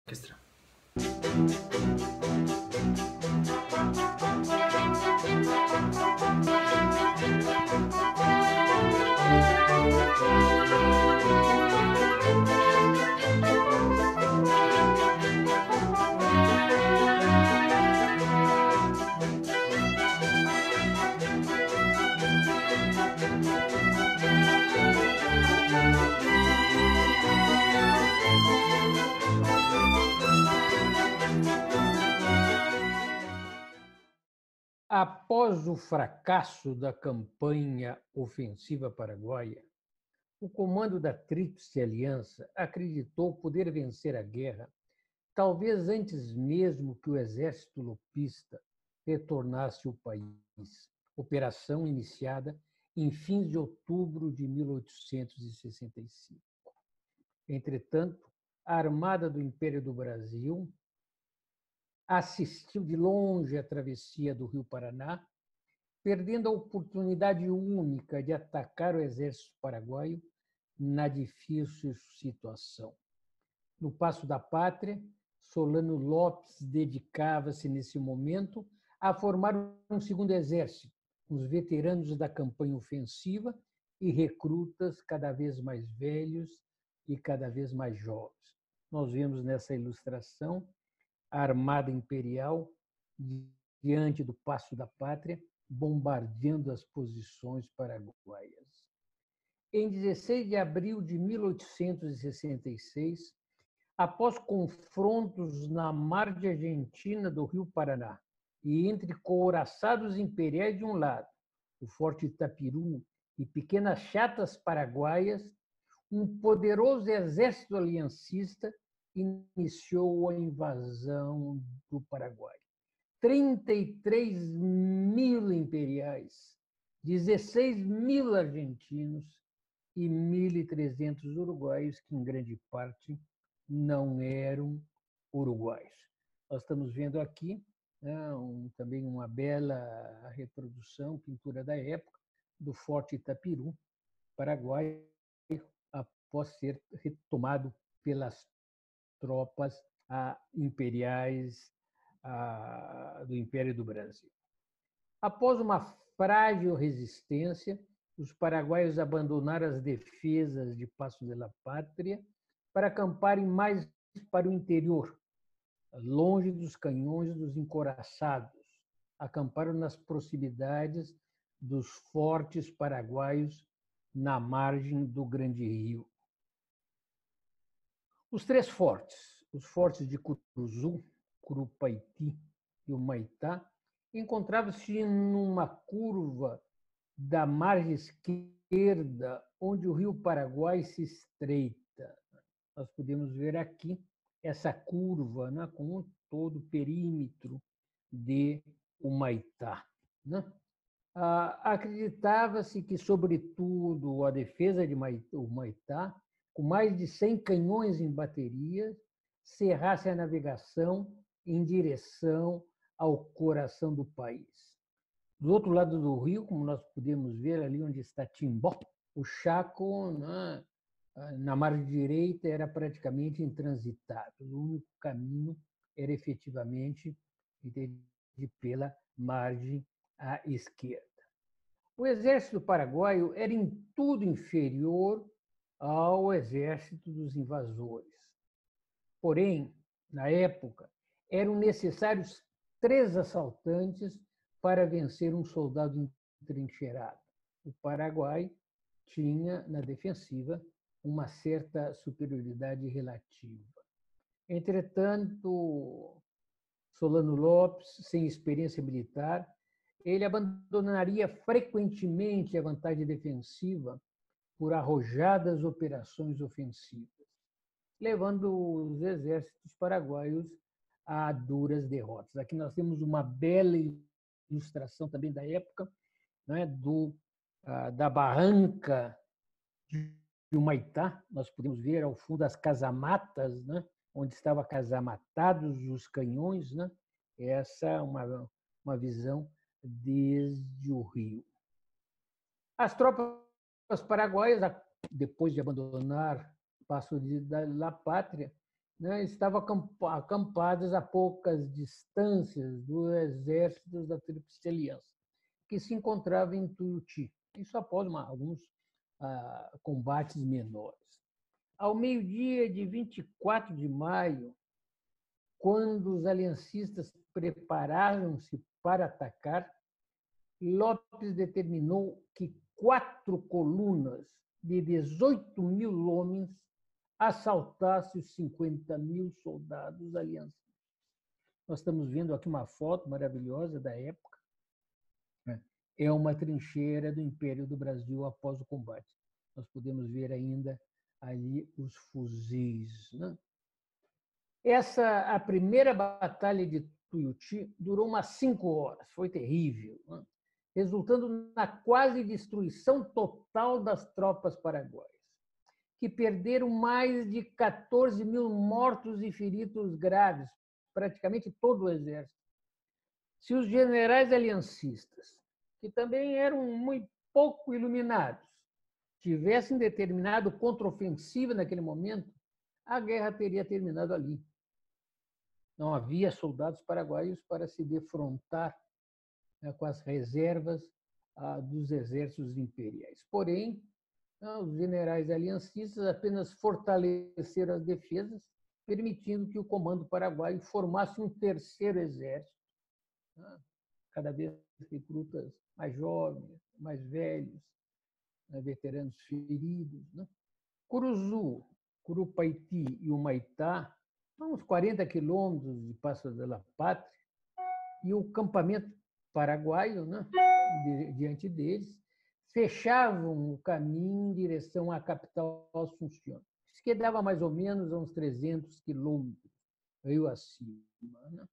Orquestra. Após o fracasso da campanha ofensiva paraguaia, o comando da Tríplice Aliança acreditou poder vencer a guerra, talvez antes mesmo que o exército lopista retornasse ao país. Operação iniciada em fins de outubro de 1865. Entretanto, a Armada do Império do Brasil assistiu de longe a travessia do Rio Paraná, perdendo a oportunidade única de atacar o exército paraguaio na difícil situação. No Passo da Pátria, Solano Lopes dedicava-se nesse momento a formar um segundo exército, com os veteranos da campanha ofensiva e recrutas cada vez mais velhos e cada vez mais jovens. Nós vemos nessa ilustração a Armada Imperial, diante do Passo da Pátria, bombardeando as posições paraguaias. Em 16 de abril de 1866, após confrontos na margem argentina do Rio Paraná e entre couraçados imperiais de um lado, o Forte Itapirum e pequenas chatas paraguaias, um poderoso exército aliancista iniciou a invasão do Paraguai. 33 mil imperiais, 16 mil argentinos e 1.300 uruguaios, que em grande parte não eram uruguaios. Nós estamos vendo aqui também uma bela reprodução, pintura da época, do Forte Itapirum, Paraguai, após ser retomado pelas tropas imperiais do Império do Brasil. Após uma frágil resistência, os paraguaios abandonaram as defesas de Passo de la Pátria para acamparem mais para o interior, longe dos canhões dos encouraçados. Acamparam nas proximidades dos fortes paraguaios na margem do Grande Rio. Os três fortes, os fortes de Curuzu, Curupaiti e Humaitá, encontravam-se numa curva da margem esquerda, onde o rio Paraguai se estreita. Nós podemos ver aqui essa curva, né, com todo o perímetro de Humaitá. Né? Acreditava-se que, sobretudo, a defesa de Humaitá, com mais de 100 canhões em bateria, cerrasse a navegação em direção ao coração do país. Do outro lado do rio, como nós podemos ver ali onde está Timbó, o Chaco, na margem direita, era praticamente intransitável. O único caminho era efetivamente pela margem à esquerda. O exército paraguaio era em tudo inferior ao exército dos invasores. Porém, na época, eram necessários 3 assaltantes para vencer um soldado entrincheirado. O Paraguai tinha, na defensiva, uma certa superioridade relativa. Entretanto, Solano Lopes, sem experiência militar, ele abandonaria frequentemente a vantagem defensiva por arrojadas operações ofensivas, levando os exércitos paraguaios a duras derrotas. Aqui nós temos uma bela ilustração também da época, né, da barranca de Humaitá. Nós podemos ver ao fundo as casamatas, né, onde estavam casamatados os canhões. Né? Essa é uma visão desde o rio. As tropas paraguaias, depois de abandonar Passo de la Pátria, né, estavam acampadas a poucas distâncias dos exércitos da Tríplice Aliança, que se encontrava em Tuiuti, isso após alguns combates menores. Ao meio-dia de 24 de maio, quando os aliancistas prepararam-se para atacar, Lopes determinou que 4 colunas de 18.000 homens assaltassem os 50.000 soldados aliancistas. Nós estamos vendo aqui uma foto maravilhosa da época. É uma trincheira do Império do Brasil após o combate. Nós podemos ver ainda ali os fuzis, né? A primeira batalha de Tuiuti durou umas 5 horas, foi terrível, né? Resultando na quase destruição total das tropas paraguaias, que perderam mais de 14.000 mortos e feridos graves, praticamente todo o exército. Se os generais aliancistas, que também eram muito pouco iluminados, tivessem determinado contraofensiva naquele momento, a guerra teria terminado ali. Não havia soldados paraguaios para se defrontar, né, com as reservas dos exércitos imperiais. Porém, os generais aliancistas apenas fortaleceram as defesas, permitindo que o comando paraguaio formasse um terceiro exército, né, cada vez recrutas mais jovens, mais velhos, né, veteranos feridos. Né? Curuzu, Curupaiti e Humaitá, a uns 40 quilômetros de Passo de la Pátria, e o campamento paraguaio, né, diante deles, fechavam o caminho em direção à capital Asunción. Isso que dava mais ou menos a uns 300 quilômetros, rio acima. Né?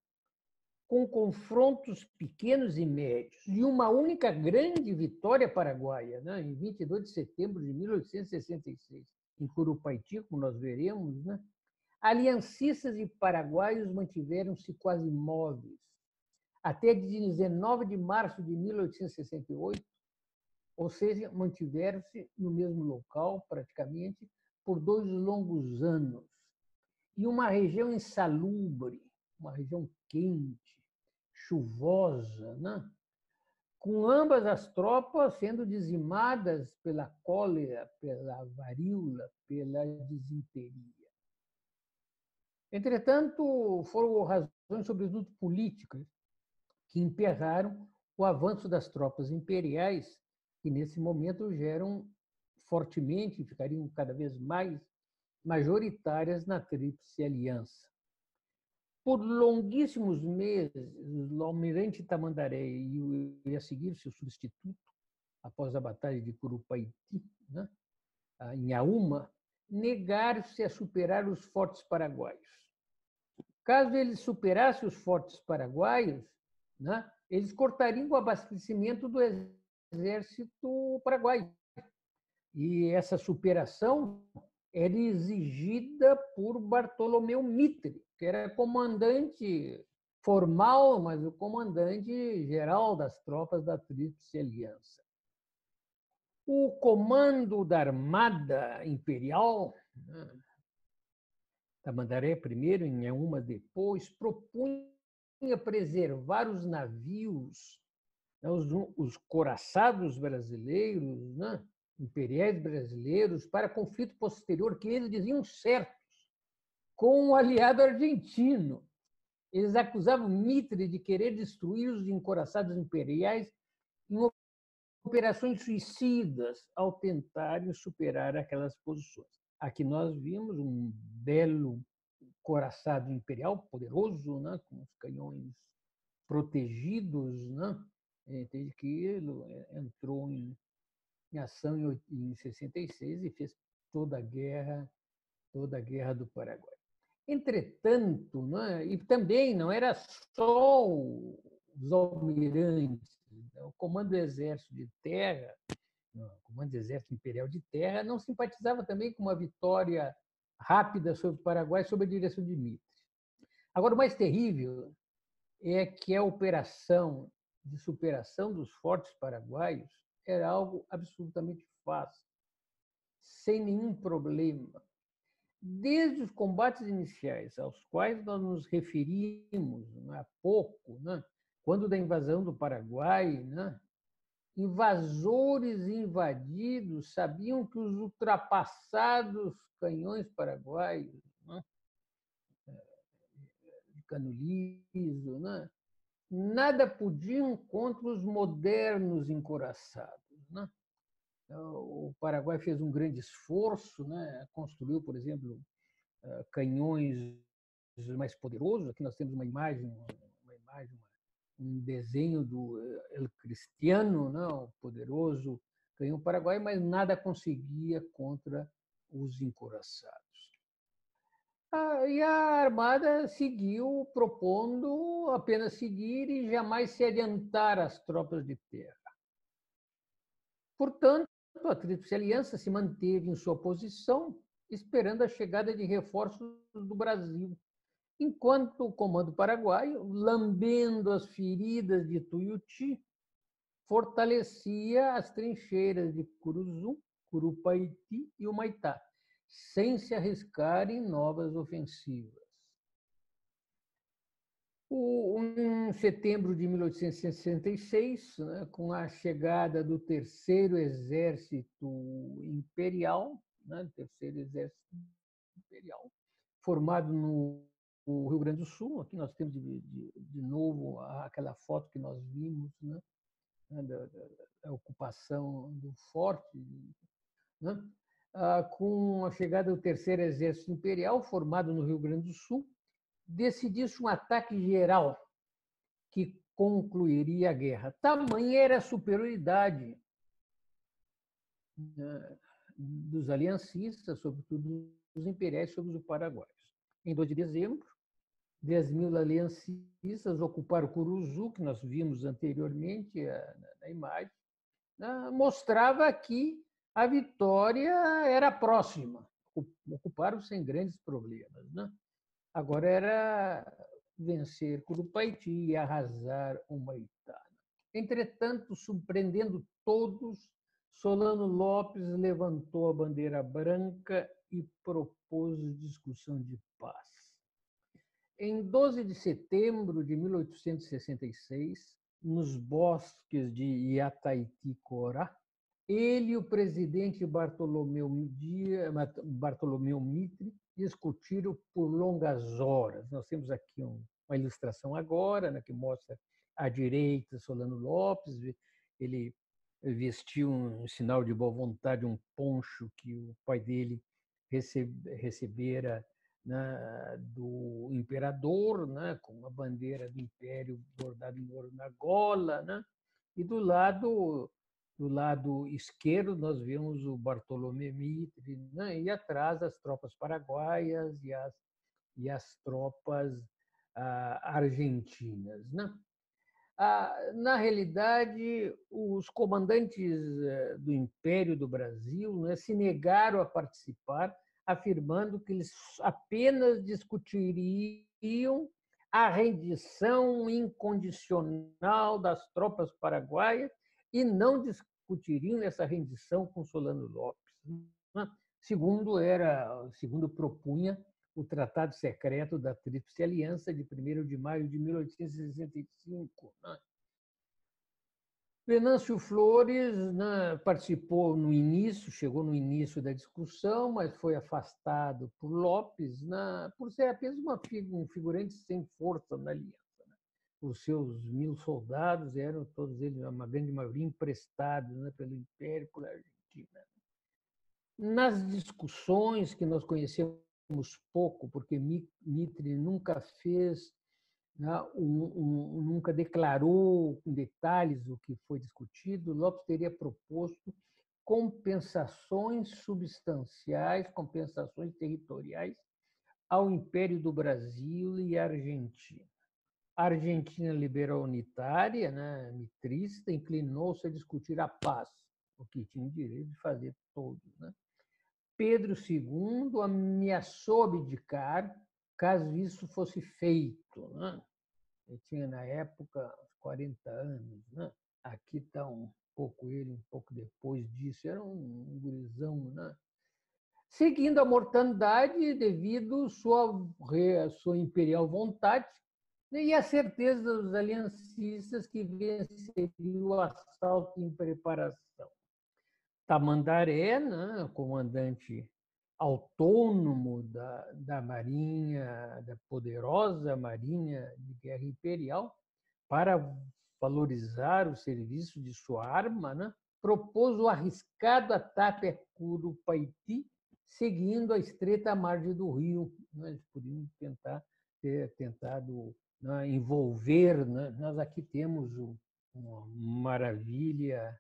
Com confrontos pequenos e médios, e uma única grande vitória paraguaia, né, em 22 de setembro de 1866, em Curupaiti, como nós veremos, né, aliancistas e paraguaios mantiveram-se quase imóveis, até 19 de março de 1868, ou seja, mantiveram-se no mesmo local, praticamente, por 2 longos anos. E uma região insalubre, uma região quente, chuvosa, né? Com ambas as tropas sendo dizimadas pela cólera, pela varíola, pela disenteria. Entretanto, foram razões, sobretudo políticas, que emperraram o avanço das tropas imperiais, que nesse momento já eram fortemente, ficariam cada vez mais majoritárias na Tríplice Aliança. Por longuíssimos meses, o almirante Tamandaré e a seguir seu substituto, após a Batalha de Curupaiti, né, em Auma, negaram-se a superar os fortes paraguaios. Caso eles superassem os fortes paraguaios, né, eles cortariam o abastecimento do exército paraguaio. E essa superação era exigida por Bartolomeu Mitre, que era comandante formal, mas o comandante geral das tropas da Tríplice Aliança. O comando da Armada Imperial, Tamandaré primeiro, em uma depois, propunha preservar os navios, né, os couraçados brasileiros, né, imperiais brasileiros, para conflito posterior, que eles diziam certos, com o aliado argentino. Eles acusavam Mitre de querer destruir os encouraçados imperiais em operações suicidas ao tentarem superar aquelas posições. Aqui nós vimos um belo couraçado imperial, poderoso, né, com os canhões protegidos, né, desde que ele entrou em ação em 66 e fez toda a guerra do Paraguai. Entretanto, né, e também não era só os almirantes, o Comando do Exército de Terra, o Comando do Exército Imperial de Terra, não simpatizava também com uma vitória rápida sobre o Paraguai sob a direção de Mitre. Agora, o mais terrível é que a operação de superação dos fortes paraguaios era algo absolutamente fácil, sem nenhum problema. desde os combates iniciais, aos quais nós nos referimos há pouco, né? Quando da invasão do Paraguai, né? Invasores e invadidos sabiam que os ultrapassados canhões paraguaios, né? De cano liso, né? Nada podiam contra os modernos encouraçados, né? O Paraguai fez um grande esforço, né? Construiu, por exemplo, canhões mais poderosos. Aqui nós temos um desenho do El Cristiano, né? O poderoso canhão paraguaio, mas nada conseguia contra os encouraçados. E a Armada seguiu propondo apenas seguir e jamais se adiantar às tropas de terra. Portanto, a Tríplice Aliança se manteve em sua posição, esperando a chegada de reforços do Brasil, enquanto o comando paraguaio, lambendo as feridas de Tuiuti, fortalecia as trincheiras de Curuzu, Curupaiti e Humaitá, sem se arriscar em novas ofensivas. Em setembro de 1866, né, com a chegada do Terceiro Exército Imperial, né, Terceiro Exército Imperial, formado no Rio Grande do Sul. Aqui nós temos de novo aquela foto que nós vimos, né, da ocupação do forte, né, com a chegada do Terceiro Exército Imperial, formado no Rio Grande do Sul, decidiu-se um ataque geral que concluiria a guerra. Tamanha era a superioridade, né, dos aliancistas, sobretudo dos imperiais, sobre os paraguaios. Em 2 de dezembro, 10.000 aliancistas ocuparam Curuzu, que nós vimos anteriormente na imagem, né, mostrava que a vitória era próxima. Ocuparam sem grandes problemas, né? Agora era vencer Curupaiti e arrasar Humaitá. Entretanto, surpreendendo todos, Solano Lopes levantou a bandeira branca e propôs discussão de paz. Em 12 de setembro de 1866, nos bosques de Iataiticorá, ele e o presidente Bartolomeu Mitre discutiram por longas horas. Nós temos aqui uma ilustração agora, né, que mostra à direita Solano Lopes. Ele vestiu um sinal de boa vontade, um poncho que o pai dele recebera, né, do imperador, né, com a bandeira do império bordada em ouro na gola, né? E do lado esquerdo, nós vemos o Bartolomé Mitre, né? E atrás as tropas paraguaias e as tropas argentinas, né? Na realidade, os comandantes do Império do Brasil, né, se negaram a participar, afirmando que eles apenas discutiriam a rendição incondicional das tropas paraguaias e não discutiriam essa rendição com Solano Lopes, né? Segundo propunha o Tratado Secreto da Tríplice Aliança, de 1º de maio de 1865. Né? Venâncio Flores, né, participou no início, chegou no início da discussão, mas foi afastado por Lopes, né, por ser apenas um figurante sem força na aliança. Né? Os seus 1.000 soldados eram todos eles, uma grande maioria, emprestados, né, pelo Império, pela Argentina. Nas discussões que nós conhecemos pouco, porque Mitre nunca fez, né, nunca declarou com detalhes o que foi discutido, Lopes teria proposto compensações substanciais, compensações territoriais ao Império do Brasil e à Argentina. A Argentina liberal unitária, né, mitrista, inclinou-se a discutir a paz, o que tinha o direito de fazer todos, né? Pedro II ameaçou abdicar caso isso fosse feito, né? Ele tinha, na época, 40 anos. Né? Aqui está um pouco ele, um pouco depois disso. Era um gurizão. Né? seguindo a mortandade devido sua imperial vontade e a certeza dos aliancistas que venceriam o assalto em preparação. Tamandaré, né, comandante autônomo da Marinha, da poderosa Marinha de Guerra Imperial, para valorizar o serviço de sua arma, né, propôs o arriscado ataque a Curupaiti, seguindo a estreita margem do rio. Eles poderiam ter tentado, né, envolver. Né? Nós aqui temos uma maravilha,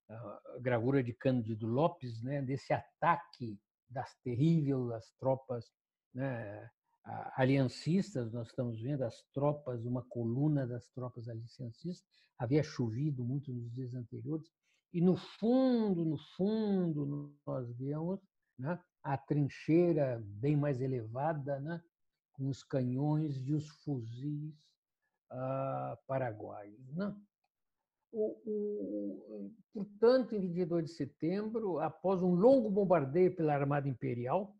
a gravura de Cândido Lopes, né, desse ataque das tropas, né, aliancistas. Nós estamos vendo as tropas, uma coluna das tropas aliancistas. Havia chovido muito nos dias anteriores, e no fundo, nós vemos, né, a trincheira bem mais elevada, né, com os canhões e os fuzis paraguaios. Né? Portanto, em 22 de setembro, após um longo bombardeio pela Armada Imperial,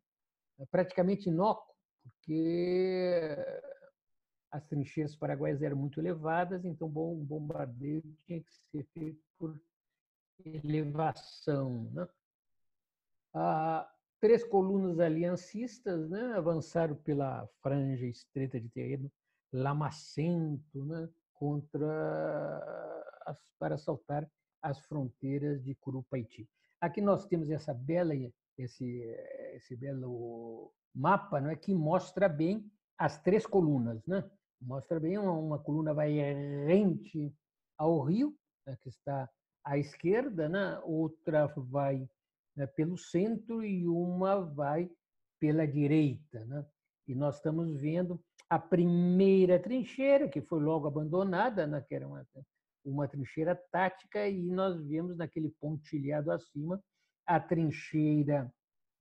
praticamente inócuo, porque as trincheiras paraguaias eram muito elevadas, então um bombardeio tinha que ser feito por elevação. Né? Três colunas aliancistas, né, avançaram pela franja estreita de terreno lamacento, né, para assaltar as fronteiras de Curupaiti. Aqui nós temos esse belo mapa, né, que mostra bem as três colunas. Né? Mostra bem, uma coluna vai rente ao rio, né, que está à esquerda, né? Outra vai, né, pelo centro e uma vai pela direita. Né? E nós estamos vendo a primeira trincheira, que foi logo abandonada, né, que era uma trincheira tática, e nós vemos naquele pontilhado acima a trincheira,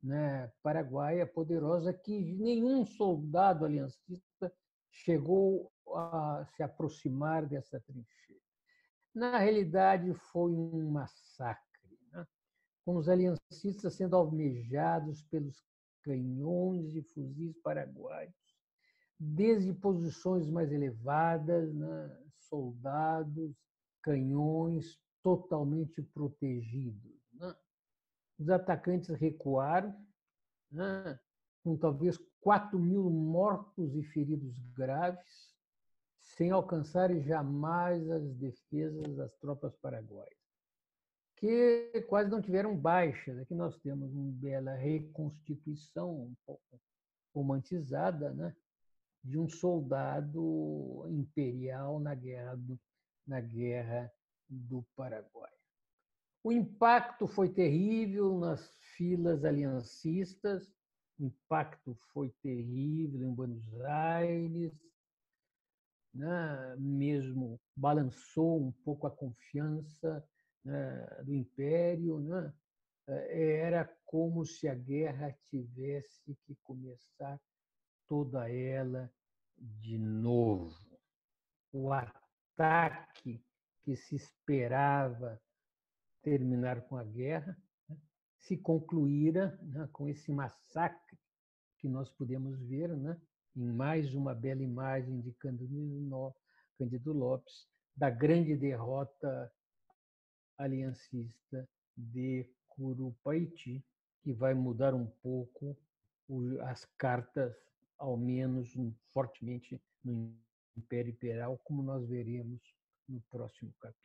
né, paraguaia poderosa, que nenhum soldado aliancista chegou a se aproximar dessa trincheira. Na realidade, foi um massacre, né? Com os aliancistas sendo almejados pelos canhões e fuzis paraguaios, desde posições mais elevadas, né? Soldados, canhões totalmente protegidos. Né? Os atacantes recuaram, né? Com talvez 4.000 mortos e feridos graves, sem alcançarem jamais as defesas das tropas paraguaias, que quase não tiveram baixas. Aqui nós temos uma bela reconstituição, um pouco romantizada, né, de um soldado imperial na guerra do Paraguai. O impacto foi terrível nas filas aliancistas, o impacto foi terrível em Buenos Aires, né, mesmo balançou um pouco a confiança, né, do Império. Né? Era como se a guerra tivesse que começar toda ela de novo. O ataque que se esperava terminar com a guerra, né, se concluíra, né, com esse massacre que nós podemos ver, né, em mais uma bela imagem de Cândido Lopes, da grande derrota aliancista de Curupaiti, que vai mudar um pouco as cartas, ao menos fortemente, no Império Imperial, como nós veremos no próximo capítulo.